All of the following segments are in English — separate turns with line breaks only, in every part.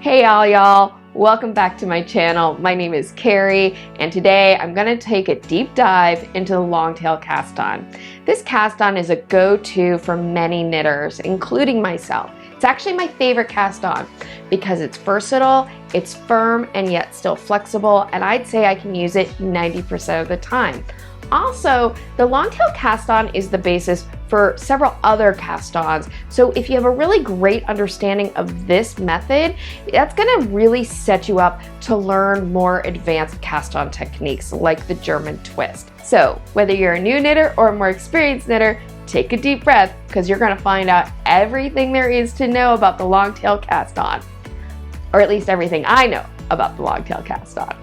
Hey y'all, welcome back to my channel. My name is Carrie, and today I'm going to take a deep dive into the long-tail cast-on. This cast-on is a go-to for many knitters, including myself. It's actually my favorite cast-on because it's versatile, it's firm and yet still flexible, and I'd say I can use it 90% of the time. Also, the long-tail cast-on is the basis for several other cast-ons. So if you have a really great understanding of this method, that's gonna really set you up to learn more advanced cast-on techniques like the German twist. So whether you're a new knitter or a more experienced knitter, take a deep breath because you're gonna find out everything there is to know about the long-tail cast-on, or at least everything I know about the long-tail cast-on.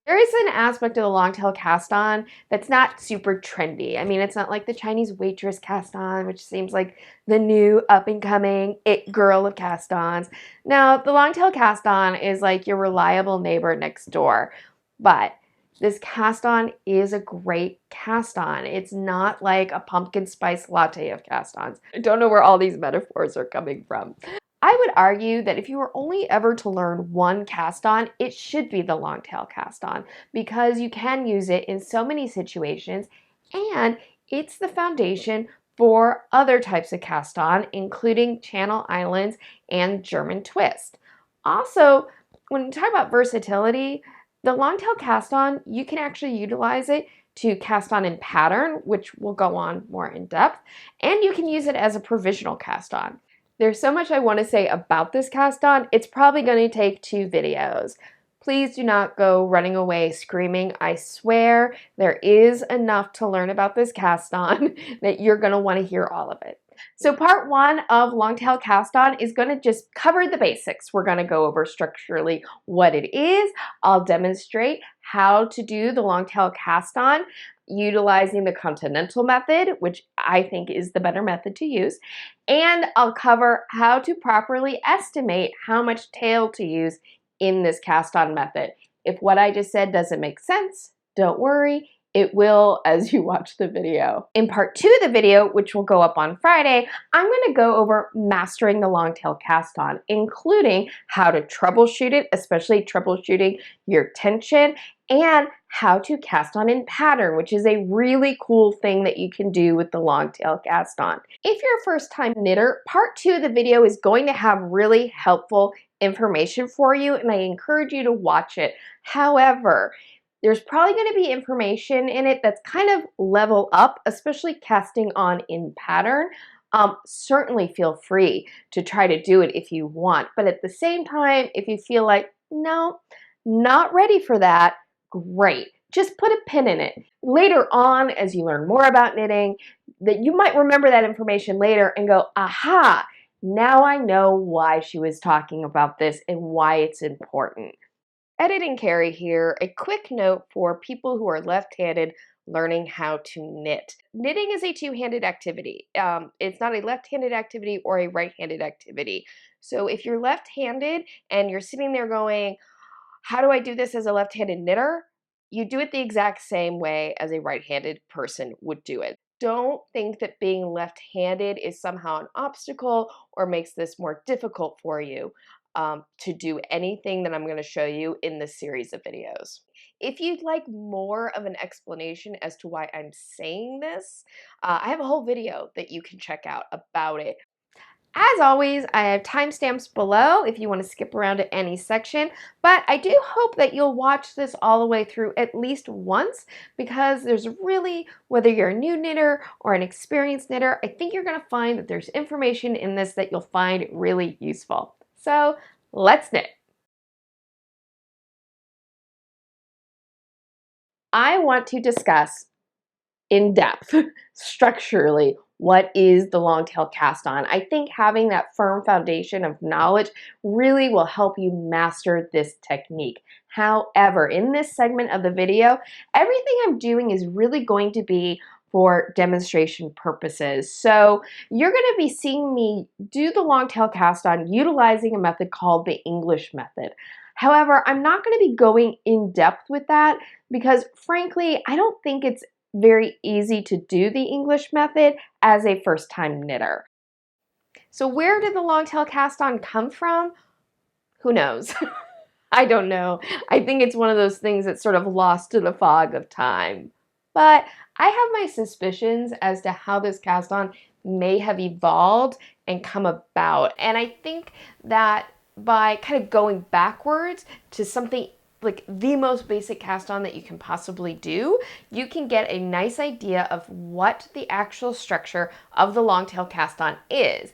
There is an aspect of the long-tail cast-on that's not super trendy. I mean, it's not like the Chinese waitress cast-on, which seems like the new up-and-coming it girl of cast-ons. No, the long-tail cast-on is like your reliable neighbor next door. But this cast-on is a great cast-on. It's not like a pumpkin spice latte of cast-ons. I don't know where all these metaphors are coming from. I would argue that if you were only ever to learn one cast-on, it should be the long-tail cast-on because you can use it in so many situations and it's the foundation for other types of cast-on, including Channel Islands and German twist. Also, when you talk about versatility, the long-tail cast-on, you can actually utilize it to cast on in pattern, which will go on more in depth, and you can use it as a provisional cast-on. There's so much I want to say about this cast-on, it's probably going to take 2 videos. Please do not go running away screaming. I swear there is enough to learn about this cast-on that you're going to want to hear all of it. So part 1 of long-tail cast-on is going to just cover the basics. We're going to go over structurally what it is. I'll demonstrate how to do the long-tail cast-on utilizing the continental method, which I think is the better method to use. And I'll cover how to properly estimate how much tail to use in this cast-on method. If what I just said doesn't make sense, don't worry. It will as you watch the video. In part 2 of the video, which will go up on Friday, I'm going to go over mastering the long-tail cast-on, including how to troubleshoot it, especially troubleshooting your tension, and how to cast on in pattern, which is a really cool thing that you can do with the long-tail cast-on. If you're a first-time knitter, part 2 of the video is going to have really helpful information for you, and I encourage you to watch it. However, there's probably going to be information in it that's kind of level up, especially casting on in pattern. Certainly feel free to try to do it if you want, but at the same time, if you feel like, no, not ready for that, great. Just put a pin in it. Later on, as you learn more about knitting, that you might remember that information later and go, aha, now I know why she was talking about this and why it's important. Editing Carrie here, a quick note for people who are left-handed learning how to knit. Knitting is a two-handed activity. It's not a left-handed activity or a right-handed activity. So if you're left-handed and you're sitting there going, how do I do this as a left-handed knitter? You do it the exact same way as a right-handed person would do it. Don't think that being left-handed is somehow an obstacle or makes this more difficult for you to do anything that I'm going to show you in this series of videos. If you'd like more of an explanation as to why I'm saying this, I have a whole video that you can check out about it. As always, I have timestamps below if you want to skip around to any section, but I do hope that you'll watch this all the way through at least once because there's really, whether you're a new knitter or an experienced knitter, I think you're going to find that there's information in this that you'll find really useful. So let's knit. I want to discuss in depth, structurally, what is the long-tail cast-on. I think having that firm foundation of knowledge really will help you master this technique. However, in this segment of the video, everything I'm doing is really going to be for demonstration purposes. So you're going to be seeing me do the long-tail cast-on utilizing a method called the English method. However, I'm not going to be going in depth with that because frankly, I don't think it's very easy to do the English method as a first-time knitter. So where did the long tail cast on come from? Who knows? I don't know. I think it's one of those things that's sort of lost to the fog of time. But I have my suspicions as to how this cast on may have evolved and come about. And I think that by kind of going backwards to something like the most basic cast on that you can possibly do, you can get a nice idea of what the actual structure of the long tail cast on is.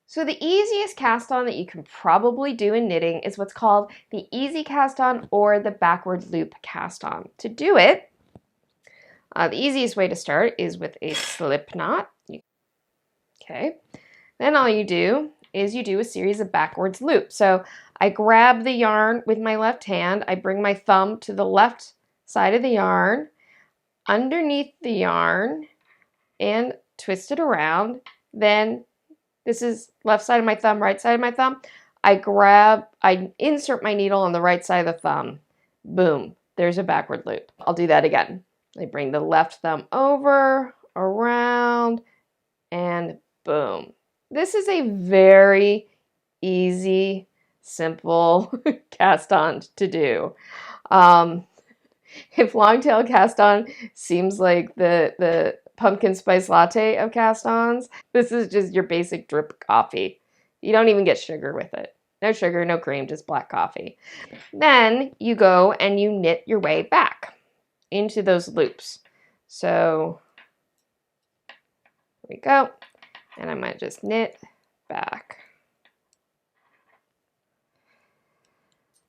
So the easiest cast on that you can probably do in knitting is what's called the easy cast on or the backward loop cast on. To do it, the easiest way to start is with a slip knot. Okay, then all you do is you do a series of backwards loops. So I grab the yarn with my left hand, I bring my thumb to the left side of the yarn, underneath the yarn, and twist it around. Then this is left side of my thumb, right side of my thumb. I insert my needle on the right side of the thumb. Boom, there's a backward loop. I'll do that again. I bring the left thumb over, around, and boom. This is a very easy, simple cast on to do. If long tail cast on seems like the pumpkin spice latte of cast-ons, this is just your basic drip coffee. You don't even get sugar with it. No sugar, no cream, just black coffee. Then you go and you knit your way back into those loops. So here we go. And I might just knit back.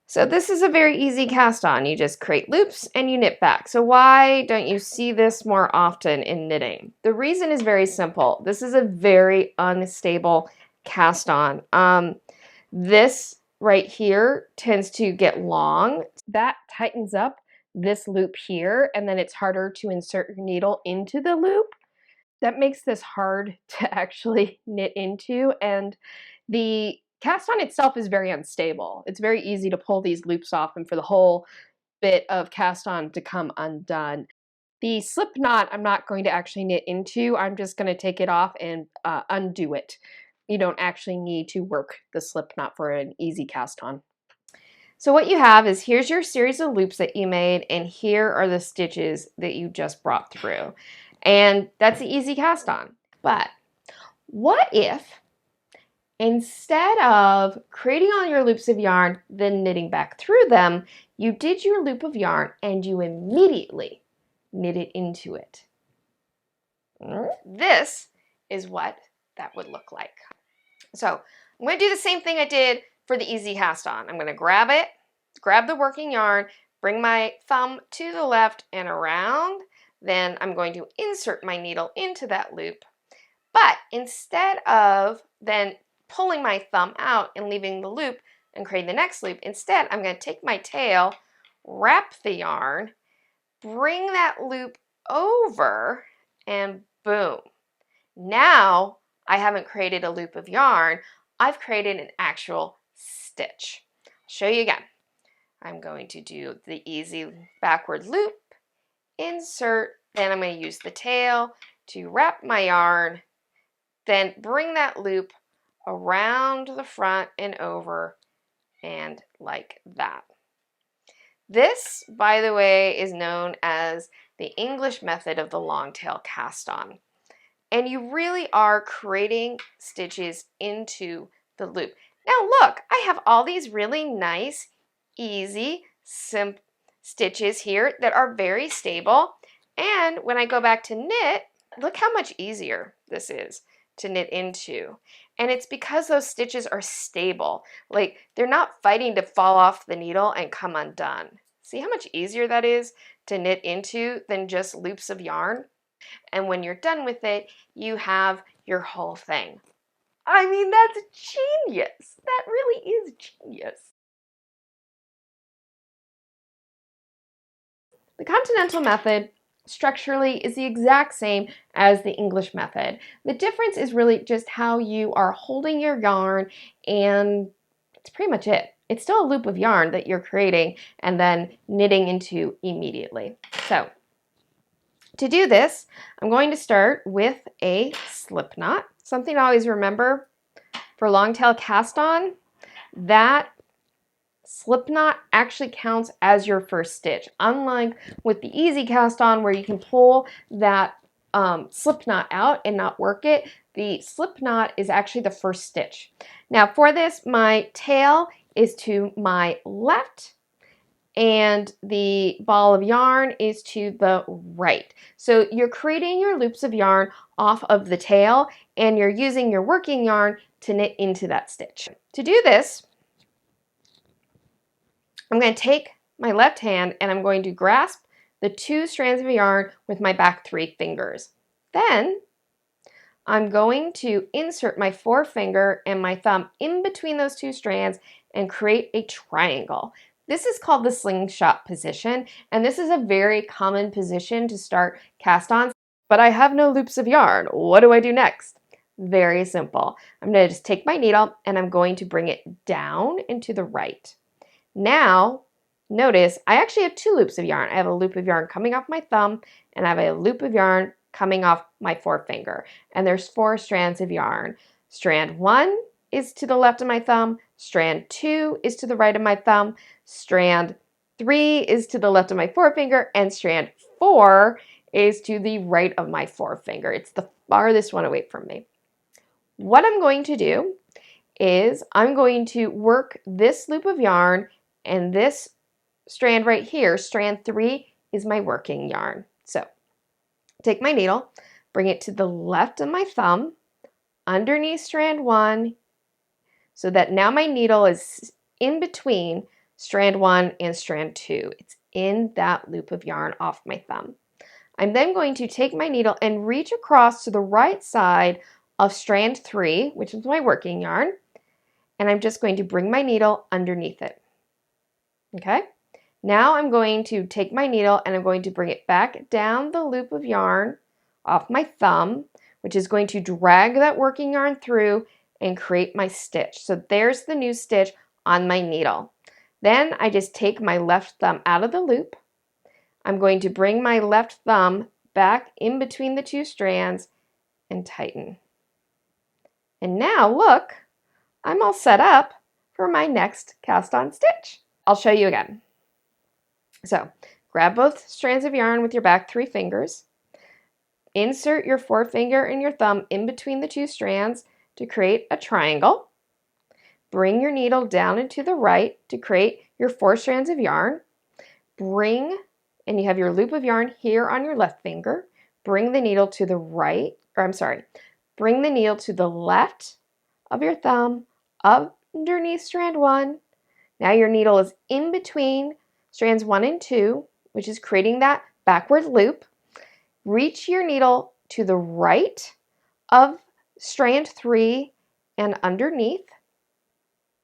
So this is a very easy cast on. You just create loops and you knit back. So why don't you see this more often in knitting? The reason is very simple. This is a very unstable cast on. This right here tends to get long. That tightens up this loop here, and then it's harder to insert your needle into the loop. That makes this hard to actually knit into, and the cast on itself is very unstable. It's very easy to pull these loops off and for the whole bit of cast on to come undone. The slip knot I'm not going to actually knit into. I'm just going to take it off and undo it. You don't actually need to work the slip knot for an easy cast on. So what you have is here's your series of loops that you made, and here are the stitches that you just brought through. And that's the easy cast on. But what if instead of creating all your loops of yarn, then knitting back through them, you did your loop of yarn and you immediately knit it into it? This is what that would look like. So I'm going to do the same thing I did for the easy cast on. I'm going to grab it, grab the working yarn, bring my thumb to the left and around. Then I'm going to insert my needle into that loop. But instead of then pulling my thumb out and leaving the loop and creating the next loop, instead I'm going to take my tail, wrap the yarn, bring that loop over, and boom. Now I haven't created a loop of yarn, I've created an actual stitch. I'll show you again. I'm going to do the easy backward loop, insert, then I'm going to use the tail to wrap my yarn, then bring that loop around the front and over, and like that. This, by the way, is known as the English method of the long tail cast on. And you really are creating stitches into the loop. Now look, I have all these really nice, easy, simple stitches here that are very stable. And when I go back to knit, look how much easier this is to knit into. And it's because those stitches are stable. Like, they're not fighting to fall off the needle and come undone. See how much easier that is to knit into than just loops of yarn? And when you're done with it, you have your whole thing. I mean, that's genius. That really is genius. The Continental method structurally is the exact same as the English method. The difference is really just how you are holding your yarn, and that's pretty much it. It's still a loop of yarn that you're creating and then knitting into immediately. So to do this, I'm going to start with a slip knot. Something to always remember, For long tail cast on, that slip knot actually counts as your first stitch. Unlike with the easy cast on where you can pull that slip knot out and not work it, the slip knot is actually the first stitch. Now for this, my tail is to my left and the ball of yarn is to the right. So you're creating your loops of yarn off of the tail and you're using your working yarn to knit into that stitch. To do this, I'm going to take my left hand and I'm going to grasp the 2 strands of yarn with my back 3 fingers. Then I'm going to insert my forefinger and my thumb in between those 2 strands and create a triangle. This is called the slingshot position, and this is a very common position to start cast-ons, but I have no loops of yarn. What do I do next? Very simple. I'm going to just take my needle and I'm going to bring it down and to the right. Now, notice I actually have 2 loops of yarn. I have a loop of yarn coming off my thumb and I have a loop of yarn coming off my forefinger. And there's 4 strands of yarn. Strand 1 is to the left of my thumb. Strand 2 is to the right of my thumb. Strand 3 is to the left of my forefinger. And strand 4 is to the right of my forefinger. It's the farthest one away from me. What I'm going to do is I'm going to work this loop of yarn and this strand right here, strand 3, is my working yarn. So take my needle, bring it to the left of my thumb, underneath strand 1, so that now my needle is in between strand 1 and strand 2. It's in that loop of yarn off my thumb. I'm then going to take my needle and reach across to the right side of strand 3, which is my working yarn, and I'm just going to bring my needle underneath it. Okay? Now I'm going to take my needle and I'm going to bring it back down the loop of yarn off my thumb, which is going to drag that working yarn through and create my stitch. So there's the new stitch on my needle. Then I just take my left thumb out of the loop. I'm going to bring my left thumb back in between the 2 strands and tighten. And now look, I'm all set up for my next cast on stitch. I'll show you again. So grab both strands of yarn with your back 3 fingers. Insert your forefinger and your thumb in between the 2 strands to create a triangle. Bring your needle down and to the right to create your 4 strands of yarn. And you have your loop of yarn here on your left finger. Bring the needle to the bring the needle to the left of your thumb underneath strand 1. Now your needle is in between strands 1 and 2, which is creating that backward loop. Reach your needle to the right of strand 3 and underneath.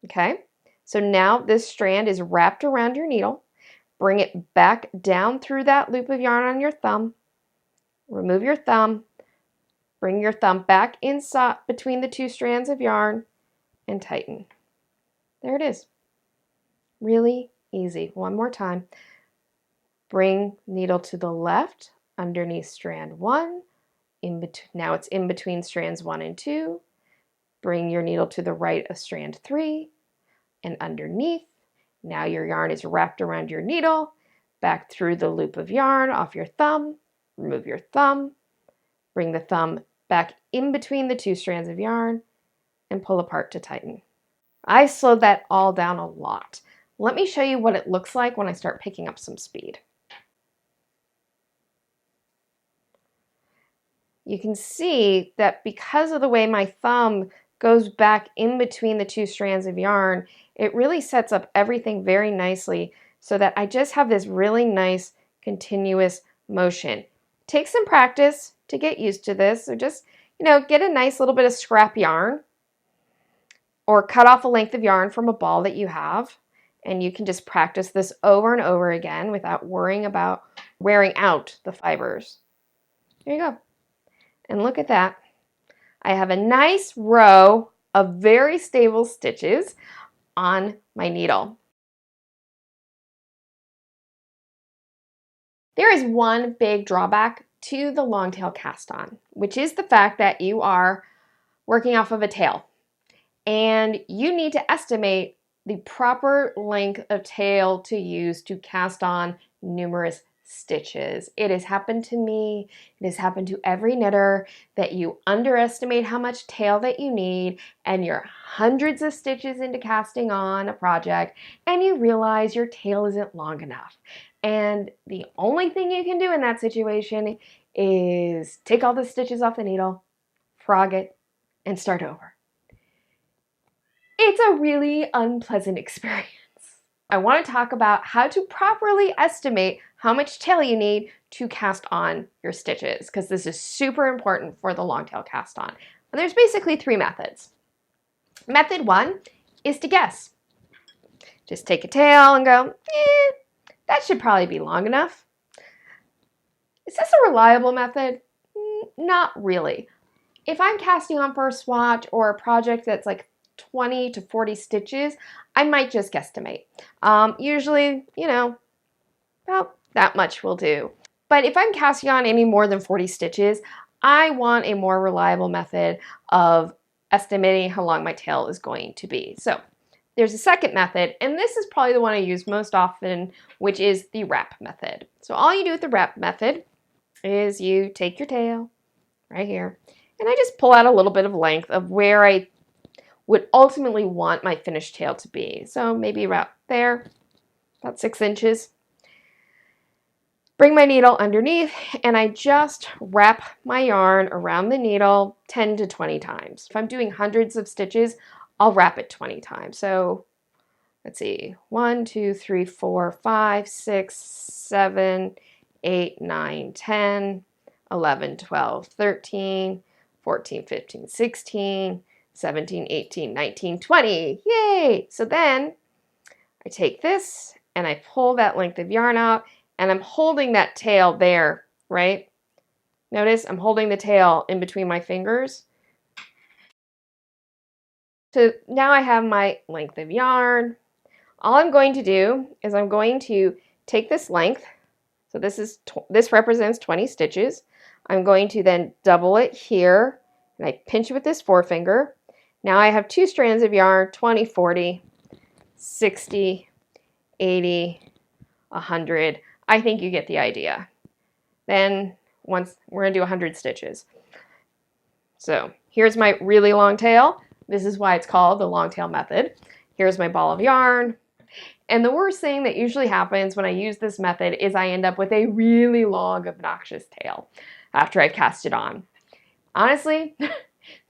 Okay, so now this strand is wrapped around your needle. Bring it back down through that loop of yarn on your thumb. Remove your thumb. Bring your thumb back inside between the 2 strands of yarn and tighten. There it is. Really easy. One more time. Bring needle to the left underneath strand 1. Now it's in between strands 1 and 2. Bring your needle to the right of strand 3 and underneath. Now your yarn is wrapped around your needle, back through the loop of yarn off your thumb. Remove your thumb. Bring the thumb back in between the 2 strands of yarn and pull apart to tighten. I slowed that all down a lot. Let me show you what it looks like when I start picking up some speed. You can see that because of the way my thumb goes back in between the 2 strands of yarn, it really sets up everything very nicely so that I just have this really nice continuous motion. Take some practice to get used to this. So just, get a nice little bit of scrap yarn or cut off a length of yarn from a ball that you have, and you can just practice this over and over again without worrying about wearing out the fibers. There you go. And look at that. I have a nice row of very stable stitches on my needle. There is one big drawback to the long tail cast on, which is the fact that you are working off of a tail. and you need to estimate the proper length of tail to use to cast on numerous stitches. It has happened to me, it has happened to every knitter, that you underestimate how much tail that you need and you're hundreds of stitches into casting on a project and you realize your tail isn't long enough. And the only thing you can do in that situation is take all the stitches off the needle, frog it, and start over. It's a really unpleasant experience. I want to talk about how to properly estimate how much tail you need to cast on your stitches, because this is super important for the long tail cast on. And there's basically 3 methods. Method 1 is to guess. Just take a tail and go, that should probably be long enough. Is this a reliable method? Not really. If I'm casting on for a swatch or a project that's like 20 to 40 stitches, I might just guesstimate. Usually, about that much will do. But if I'm casting on any more than 40 stitches, I want a more reliable method of estimating how long my tail is going to be. So there's a second method, and this is probably the one I use most often, which is the wrap method. So all you do with the wrap method is you take your tail right here, and I just pull out a little bit of length of where I would ultimately want my finished tail to be. So maybe about there, about 6 inches. Bring my needle underneath, and I just wrap my yarn around the needle 10 to 20 times. If I'm doing hundreds of stitches, I'll wrap it 20 times. So let's see, 1, 2, 3, 4, 5, 6, 7, 8, 9, 10, 11, 12, 13, 14, 15, 16, 17, 18, 19, 20. Yay! So then I take this and I pull that length of yarn out, and I'm holding that tail there, right? Notice I'm holding the tail in between my fingers. So now I have my length of yarn. All I'm going to do is I'm going to take this length. So this represents 20 stitches. I'm going to then double it here, and I pinch with this forefinger. Now I have 2 strands of yarn, 20, 40, 60, 80, 100. I think you get the idea. Then once we're going to do 100 stitches. So here's my really long tail. This is why it's called the long tail method. Here's my ball of yarn. And the worst thing that usually happens when I use this method is I end up with a really long, obnoxious tail after I've cast it on. Honestly,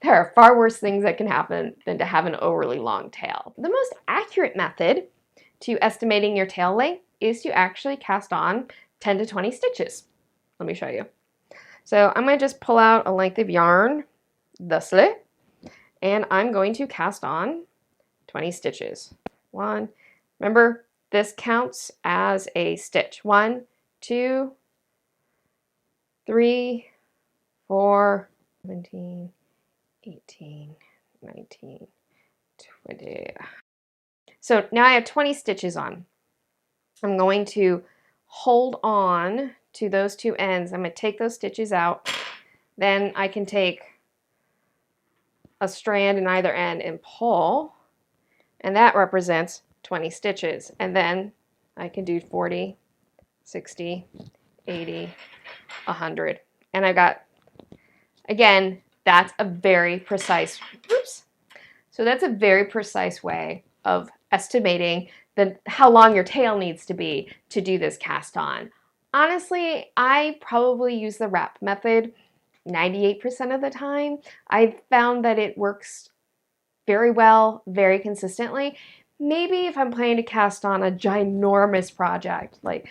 there are far worse things that can happen than to have an overly long tail. The most accurate method to estimating your tail length is to actually cast on 10 to 20 stitches. Let me show you. So I'm going to just pull out a length of yarn, thusly, and I'm going to cast on 20 stitches. Remember, this counts as a stitch. 1, 2, 3, 4, 17, 18, 19, 20. So now I have 20 stitches on. I'm going to hold on to those 2 ends. I'm going to take those stitches out. Then I can take a strand in either end and pull, and that represents 20 stitches. And then I can do 40, 60, 80, 100. And I've got, again, that's a very precise, so that's a very precise way of estimating how long your tail needs to be to do this cast on. Honestly, I probably use the wrap method 98% of the time. I've found that it works very well, very consistently. Maybe if I'm planning to cast on a ginormous project, like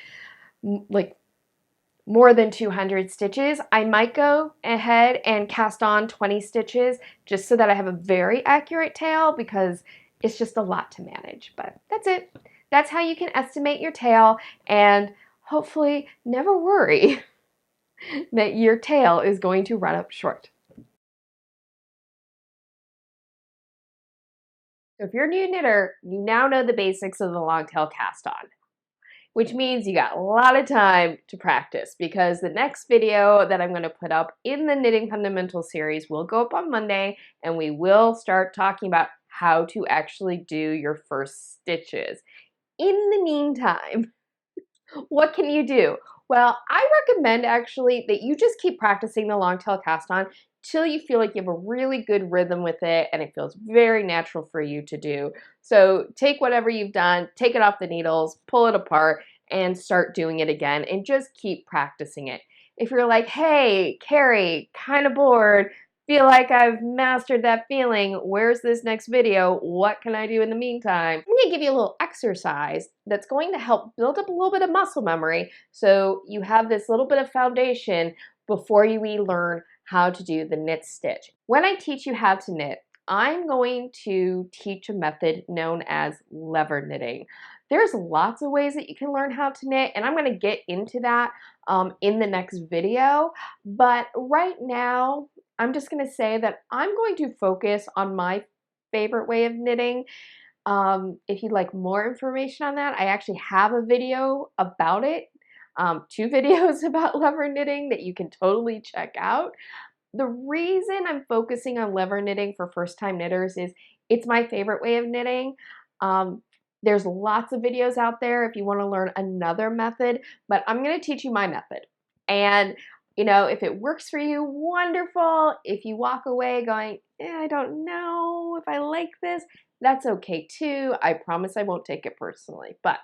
more than 200 stitches, I might go ahead and cast on 20 stitches just so that I have a very accurate tail, because it's just a lot to manage. But that's it. That's how you can estimate your tail and hopefully never worry that your tail is going to run up short. So if you're a new knitter, you now know the basics of the long tail cast on, which means you got a lot of time to practice, because the next video that I'm going to put up in the Knitting Fundamentals series will go up on Monday, and we will start talking about how to actually do your first stitches. In the meantime, what can you do? Well, I recommend actually that you just keep practicing the long tail cast on till you feel like you have a really good rhythm with it and it feels very natural for you to do. So take whatever you've done, take it off the needles, pull it apart, and start doing it again, and just keep practicing it. If you're like, hey, Carrie, kind of bored, feel like I've mastered that feeling, where's this next video? What can I do in the meantime? I'm gonna give you a little exercise that's going to help build up a little bit of muscle memory so you have this little bit of foundation before you learn how to do the knit stitch. When I teach you how to knit, I'm going to teach a method known as lever knitting. There's lots of ways that you can learn how to knit, and I'm going to get into that in the next video. But right now, I'm just going to say that I'm going to focus on my favorite way of knitting. If you'd like more information on that, I actually have a video about it. 2 videos about lever knitting that you can totally check out. The reason I'm focusing on lever knitting for first-time knitters is it's my favorite way of knitting. There's lots of videos out there if you want to learn another method, but I'm going to teach you my method. And you know, if it works for you, wonderful. If you walk away going, I don't know if I like this, that's okay too. I promise I won't take it personally. But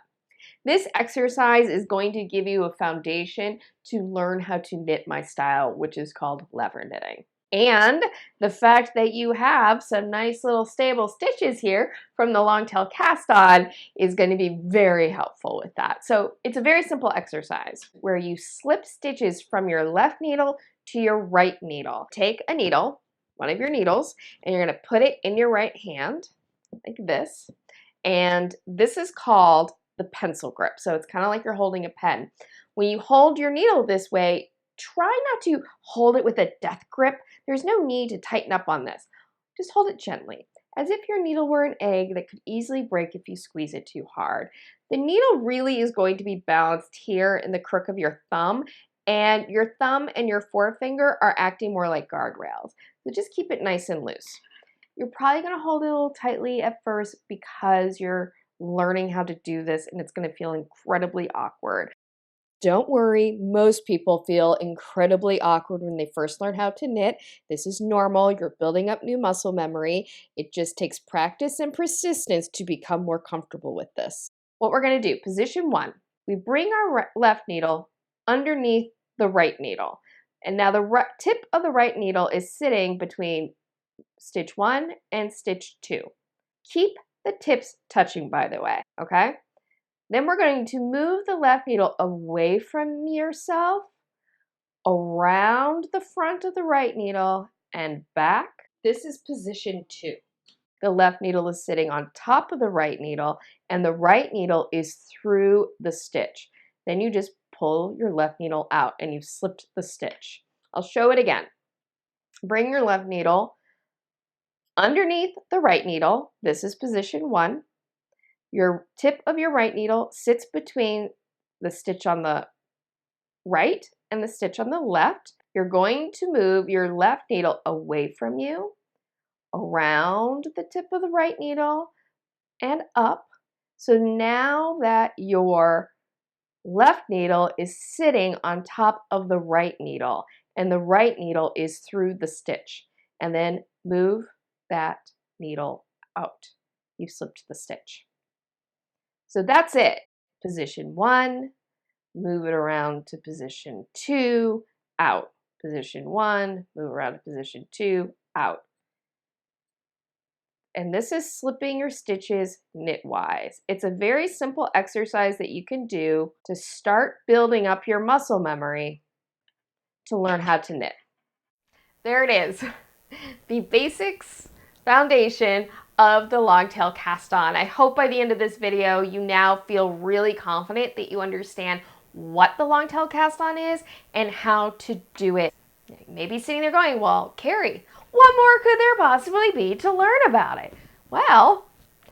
this exercise is going to give you a foundation to learn how to knit my style, which is called lever knitting. And the fact that you have some nice little stable stitches here from the long tail cast on is going to be very helpful with that. So it's a very simple exercise where you slip stitches from your left needle to your right needle. Take a needle, one of your needles, and you're going to put it in your right hand like this. And this is called the pencil grip. So it's kind of like you're holding a pen. When you hold your needle this way, try not to hold it with a death grip. There's no need to tighten up on this. Just hold it gently, as if your needle were an egg that could easily break if you squeeze it too hard. The needle really is going to be balanced here in the crook of your thumb, and your thumb and your forefinger are acting more like guardrails. So just keep it nice and loose. You're probably going to hold it a little tightly at first because you're learning how to do this and it's going to feel incredibly awkward. Don't worry, most people feel incredibly awkward when they first learn how to knit. This is normal. You're building up new muscle memory. It just takes practice and persistence to become more comfortable with this. What we're going to do, position 1, we bring our left needle underneath the right needle. And now the tip of the right needle is sitting between stitch 1 and stitch 2. Keep the tips touching, by the way, okay? Then we're going to move the left needle away from yourself, around the front of the right needle, and back. This is position 2. The left needle is sitting on top of the right needle, and the right needle is through the stitch. Then you just pull your left needle out, and you've slipped the stitch. I'll show it again. Bring your left needle underneath the right needle. This is position 1. Your tip of your right needle sits between the stitch on the right and the stitch on the left. You're going to move your left needle away from you, around the tip of the right needle, and up. So now that your left needle is sitting on top of the right needle and the right needle is through the stitch, and then move that needle out. You've slipped the stitch. So that's it. Position 1, move it around to position 2, out. Position 1, move around to position 2, out. And this is slipping your stitches knitwise. It's a very simple exercise that you can do to start building up your muscle memory to learn how to knit. There it is, the basics foundation of the long tail cast on. I hope by the end of this video you now feel really confident that you understand what the long tail cast on is and how to do it. Maybe sitting there going, well, Carrie, what more could there possibly be to learn about it? Well,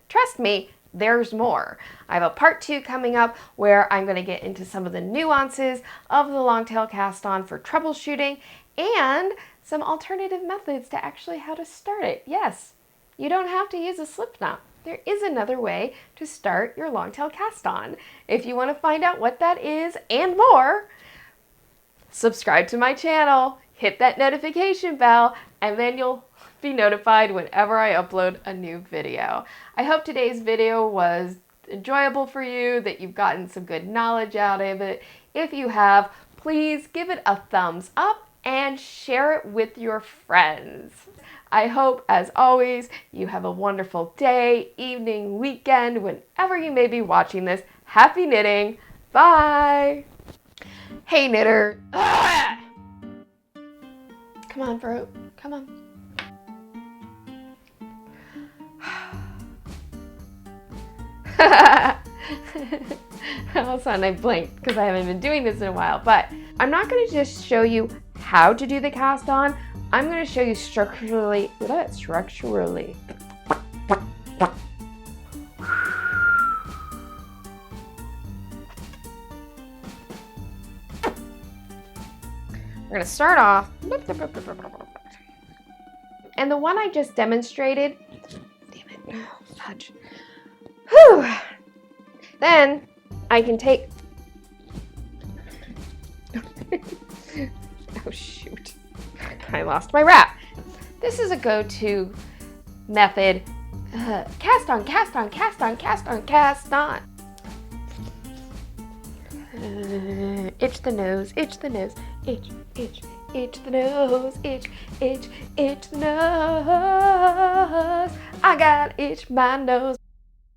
trust me, there's more. I have a part 2 coming up where I'm going to get into some of the nuances of the long tail cast on for troubleshooting and some alternative methods to actually how to start it. Yes, You don't have to use a slip knot. There is another way to start your long tail cast on. If you want to find out what that is and more, subscribe to my channel, hit that notification bell, and then you'll be notified whenever I upload a new video. I hope today's video was enjoyable for you, that you've gotten some good knowledge out of it. If you have, please give it a thumbs up and share it with your friends. I hope, as always, you have a wonderful day, evening, weekend, whenever you may be watching this. Happy knitting. Bye. Hey, knitter. Ah! Come on, bro. Come on. All of a sudden I blinked because I haven't been doing this in a while, but I'm not going to just show you how to do the cast on. I'm going to show you structurally. We're going to start off, and the one I just demonstrated, damn it, fudge. Whew. Then I can take, oh shoot, I lost my wrap. This is a go-to method. Cast on, cast on, cast on, cast on, cast on. Itch the nose, itch the nose, itch, itch, itch the nose, itch, itch, itch the nose. I got itch my nose.